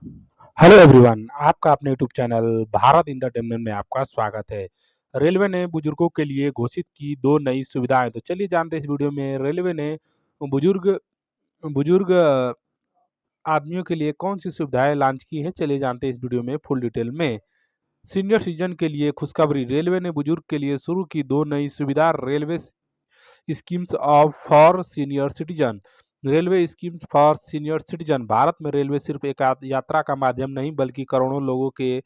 Hello everyone, आपका अपने YouTube channel Bharat entertainment में आपका स्वागत है। रेलवे ने बुजुर्गों के लिए घोषित की दो नई सुविधाएं। तो चलिए जानते हैं इस वीडियो में रेलवे ने बुजुर्ग बुजुर्ग आदमियों के लिए कौन सी सुविधाएं लॉन्च की हैं। चलिए जानते हैं इस वीडियो में फुल डिटेल में। सीनियर सिटीजन के लिए खुशखबरी, रेलवे ने बुजुर्ग के लिए शुरू की दो नई सुविधा, railway schemes of for senior citizen. Railway schemes for senior citizen Bharat में रेलवे सिर्फ एक यात्रा का माध्यम नहीं बल्कि करोड़ों लोगों के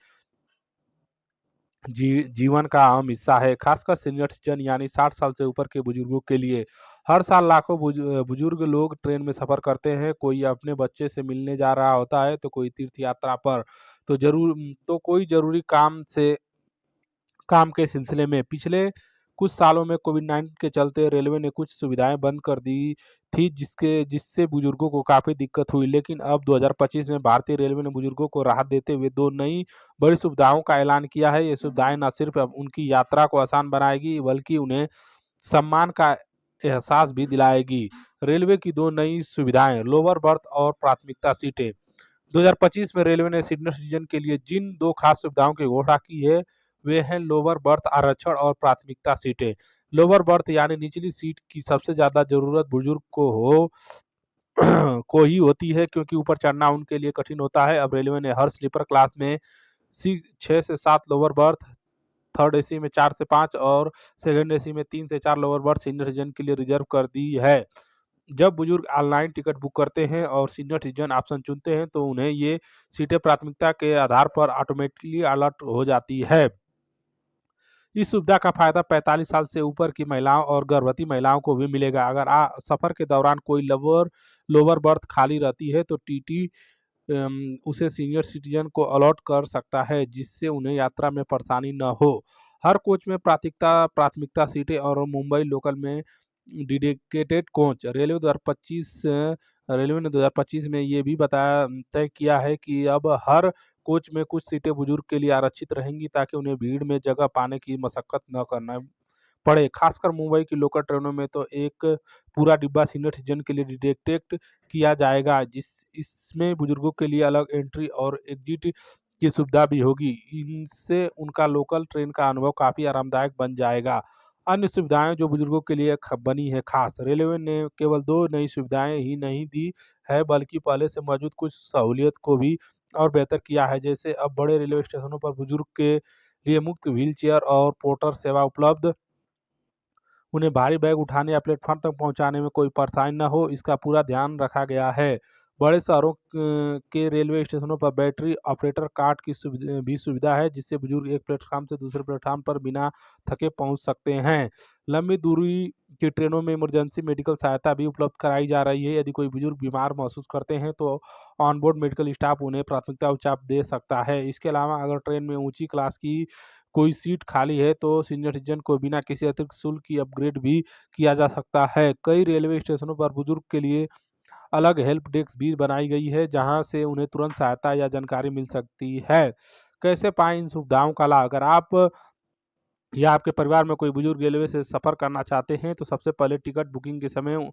जीवन का अहम हिस्सा है। खासकर सीनियर सिटीजन यानी 60 साल से ऊपर के बुजुर्गों के लिए। हर साल लाखों बुजुर्ग लोग ट्रेन में सफर करते हैं। कोई अपने बच्चे से मिलने जा रहा होता है तो कोई तीर्थ यात्रा पर, तो कोई जरूरी काम के सिलसिले में। पिछले कुछ सालों में कोविड-19 के चलते रेलवे ने कुछ सुविधाएं बंद कर दी थी जिससे बुजुर्गों को काफ़ी दिक्कत हुई। लेकिन अब 2025 में भारतीय रेलवे ने बुजुर्गों को राहत देते हुए दो नई बड़ी सुविधाओं का ऐलान किया है। ये सुविधाएं न सिर्फ अब उनकी यात्रा को आसान बनाएगी बल्कि उन्हें सम्मान का एहसास भी दिलाएगी। रेलवे की दो नई सुविधाएं, लोअर बर्थ और प्राथमिकता सीटें। 2025 में रेलवे ने सीनियर सिटीजन के लिए जिन दो खास सुविधाओं की घोषणा की है वे हैं लोअर बर्थ आरक्षण और प्राथमिकता सीटें। लोअर बर्थ यानी निचली सीट की सबसे ज्यादा जरूरत बुजुर्ग को हो को ही होती है क्योंकि ऊपर चढ़ना उनके लिए कठिन होता है। अब रेलवे ने हर स्लीपर क्लास में 6 से 7 लोअर बर्थ, थर्ड एसी में 4 से 5 और सेकंड एसी में 3 से 4 लोअर बर्थ सीनियर सिटीजन के लिए रिजर्व कर दी है। जब बुजुर्ग ऑनलाइन टिकट बुक करते हैं और सीनियर सिटीजन ऑप्शन चुनते हैं तो उन्हें ये सीटें प्राथमिकता के आधार पर ऑटोमेटिकली अलर्ट हो जाती है। इस सुविधा का फायदा 45 साल से ऊपर की महिलाओं और गर्भवती महिलाओं को भी मिलेगा। अगर सफर के दौरान कोई लोअर लोअर बर्थ खाली रहती है तो टीटी उसे सीनियर सिटीजन को अलॉट कर सकता है जिससे उन्हें यात्रा में परेशानी न हो। हर कोच में प्राथमिकता प्राथमिकता सीटें और मुंबई लोकल में डेडिकेटेड कोच। रेलवे ने 2025 में ये भी बताया तय किया है कि अब हर कोच में कुछ सीटें बुजुर्ग के लिए आरक्षित रहेंगी ताकि उन्हें भीड़ में जगह पाने की मशक्कत न करना पड़े। खासकर मुंबई की लोकल ट्रेनों में तो एक पूरा डिब्बा सीनियर सिटीजन के लिए डिटेक्ट किया जाएगा जिस इसमें बुजुर्गों के लिए अलग एंट्री और एग्जिट की सुविधा भी होगी। इनसे उनका लोकल ट्रेन का अनुभव काफ़ी आरामदायक बन जाएगा। अन्य सुविधाएं जो बुजुर्गों के लिए बनी है खास, रेलवे ने केवल दो नई सुविधाएं ही नहीं दी है बल्कि पहले से मौजूद कुछ सहूलियत को भी और बेहतर किया है। जैसे अब बड़े रेलवे स्टेशनों पर बुजुर्ग के लिए मुफ्त व्हील चेयर और पोर्टर सेवा उपलब्ध। उन्हें भारी बैग उठाने या प्लेटफॉर्म तक पहुंचाने में कोई परेशानी न हो, इसका पूरा ध्यान रखा गया है। बड़े शहरों के रेलवे स्टेशनों पर बैटरी ऑपरेटर कार्ड की भी सुविधा है जिससे बुजुर्ग एक प्लेटफॉर्म से दूसरे प्लेटफॉर्म पर बिना थके पहुंच सकते हैं। लंबी दूरी की ट्रेनों में इमरजेंसी मेडिकल सहायता भी उपलब्ध कराई जा रही है। यदि कोई बुजुर्ग बीमार महसूस करते हैं तो ऑनबोर्ड मेडिकल स्टाफ उन्हें प्राथमिकता उपचार दे सकता है। इसके अलावा अगर ट्रेन में ऊंची क्लास की कोई सीट खाली है तो सीनियर सिटीजन को बिना किसी अतिरिक्त शुल्क की अपग्रेड भी किया जा सकता है। कई रेलवे स्टेशनों पर बुजुर्ग के लिए अलग हेल्प डेस्क भी बनाई गई है जहां से उन्हें तुरंत सहायता या जानकारी मिल सकती है। कैसे पाएं इन सुविधाओं का लाभ? अगर आप या आपके परिवार में कोई बुजुर्ग रेलवे से सफ़र करना चाहते हैं तो सबसे पहले टिकट बुकिंग के समय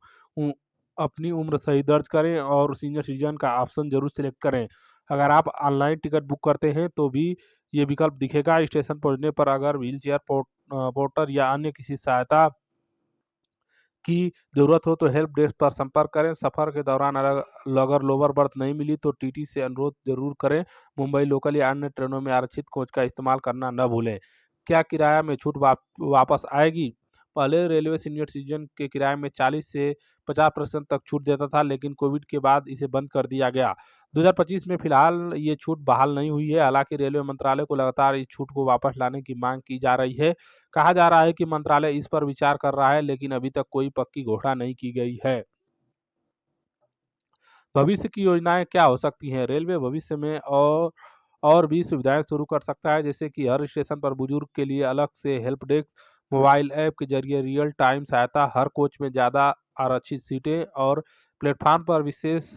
अपनी उम्र सही दर्ज करें और सीनियर सिटीजन का ऑप्शन जरूर सिलेक्ट करें। अगर आप ऑनलाइन टिकट बुक करते हैं तो भी ये विकल्प दिखेगा। स्टेशन पहुंचने पर अगर व्हील चेयर पोर्टर या अन्य किसी सहायता की जरूरत हो तो हेल्प डेस्क पर संपर्क करें। सफर के दौरान अगर लोअर बर्थ नहीं मिली तो टीटी से अनुरोध जरूर करें। मुंबई लोकल या अन्य ट्रेनों में आरक्षित कोच का इस्तेमाल करना न भूलें। क्या किराया में छूट वापस आएगी? पहले रेलवे सीनियर सिटीजन के किराए में 40 से 50% तक छूट देता था लेकिन कोविड के बाद इसे बंद कर दिया गया। 2025 में फिलहाल ये छूट बहाल नहीं हुई है। हालांकि रेलवे मंत्रालय को लगातार इस छूट को वापस लाने की मांग की जा रही है। कहा जा रहा है कि मंत्रालय इस पर विचार कर रहा है लेकिन अभी तक कोई पक्की घोषणा नहीं की गई है। भविष्य की योजनाएं क्या हो सकती हैं? रेलवे भविष्य में और भी सुविधाएं शुरू कर सकता है जैसे कि हर स्टेशन पर बुजुर्ग के लिए अलग से हेल्प डेस्क, मोबाइल ऐप के जरिए रियल टाइम सहायता, हर कोच में ज़्यादा आरक्षित सीटें और प्लेटफार्म पर विशेष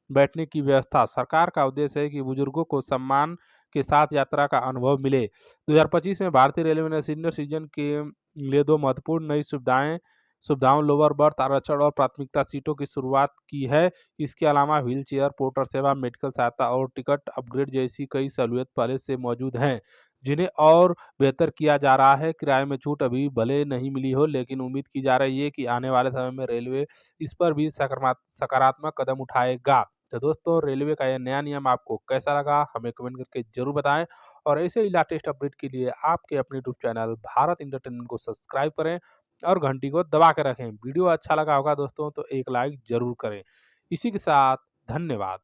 बैठने की व्यवस्था। सरकार का उद्देश्य है कि बुजुर्गों को सम्मान के साथ यात्रा का अनुभव मिले। 2025 में भारतीय रेलवे ने सीनियर सिटीजन के लिए दो महत्वपूर्ण नई सुविधाएं सुविधाओं, लोअर बर्थ आरक्षण और प्राथमिकता सीटों की शुरुआत की है। इसके अलावा व्हील चेयर, पोर्टर सेवा, मेडिकल सहायता और टिकट अपग्रेड जैसी कई सहूलियत पहले से मौजूद हैं, जिन्हें और बेहतर किया जा रहा है। किराए में छूट अभी भले नहीं मिली हो, लेकिन उम्मीद की जा रही है कि आने वाले समय में रेलवे इस पर भी सकारात्मक कदम उठाएगा। तो दोस्तों, रेलवे का यह नया नियम आपको कैसा लगा, हमें कमेंट करके ज़रूर बताएँ और ऐसे ही लेटेस्ट अपडेट के लिए आपके अपने यूट्यूब चैनल भारत एंटरटेनमेंट को सब्सक्राइब करें और घंटी को दबा के रखें। वीडियो अच्छा लगा होगा दोस्तों तो एक लाइक ज़रूर करें। इसी के साथ धन्यवाद।